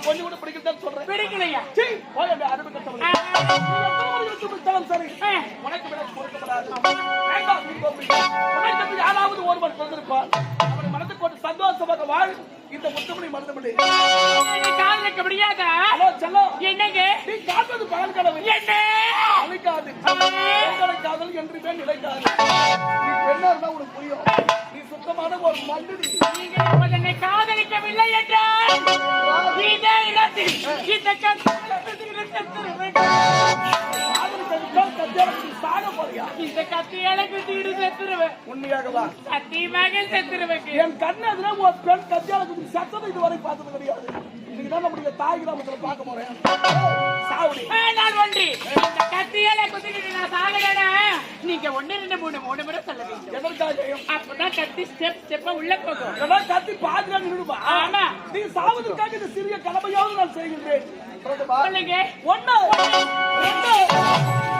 கொஞ்சம் கூட பிடிக்கலன்னு சொல்றேன். பிடிக்கலையா? போய் அந்த அறிவு கட்டவளே. சரி உனக்கு விலக்கு கொடுக்கப்படாது. வேண்டாம் நீ கோபிக்க. உனக்கு யாராவது ஒருவர் பிறந்திருப்பார். அவனை மனதுக்கு கொண்டு சந்தோஷமாக வாழ். இந்த முத்துமணி மருந்துமணி காதலுக்கு முடியாத. ஹலோ செல்லம். என்னங்க நீ காப்பது பகல் கனவு. என்ன அழைக்காது காதல் என்றுமே நிலைக்காது. நீ என்ன உனக்கு புரியும். நீ சுத்தமான ஒரு மண்ணுடி. நீங்கள் என்னை காதலிக்கவில்லை என்றால் இதே இடத்தில் இந்த இந்த கத்தியால குத்திட்டு செத்துருவேன். உண்மையாகவா? சத்தியமாக செத்துருவேன். என் கண்ணு அதுல ஒரு பெண் கத்தியால குத்தி சத்தத்தை இதுவரை பார்த்தது கிடையாது. இன்னைக்குதான் நம்முடைய தாய் கிராமத்துல பார்க்க போறேன். சாவுடி நான் ஒன்றி இந்த கத்தியால குத்திட்டு நான் சாகலடா. நீங்க 1 2 3 3 முறை சொல்லுவீங்க. எதற்காக? அப்பதான் கத்தி ஸ்டெப் ஸ்டெப்பா உள்ள போகும். அதான் கத்தி பாதுகாக்க நின்னுமா? ஆமா. நீ சாவதற்காக இந்த சிறிய கடமையாவது நான் செய்கின்றேன். சொல்லுங்க. 1 2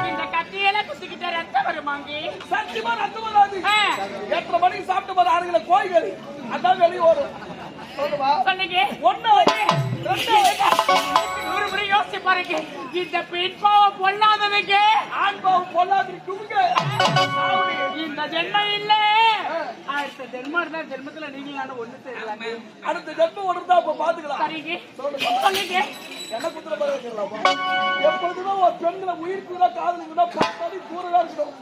இந்த கத்தியால குத்திக்கிட்ட ரத்தம் வருமாங்க? சத்தியமா ரத்தம் வராது. 8:30 மணிக்கு சாப்பிட்டு போற 6 கிலோ கோழிக்கறி அதான் வெளியே வரும். சொல்லுங்க. 1 2 ஒரு முறை யோசிச்சு பாருங்க. இந்த பெண் பாவம் பொல்லாததுங்க, ஆண் பாவம் பொல்லாததுக்கு இந்த ஜென்மம் இல்ல. அடுத்த ஜென்மம் இருந்தா ஜென்மத்துல நீங்களும் ஒண்ணு சேரலாம். அடுத்த ஜென்மம் ஒன்று தான் பாத்துக்கலாம். சரிங்க சொல்லுங்க. என்ன குத்துற மாதிரி எப்பொழுதுமே ஒரு பெண்களை உயிர்க்குதான் காதலிக்குதான் பார்த்தாலும் தூரதா இருக்கணும்.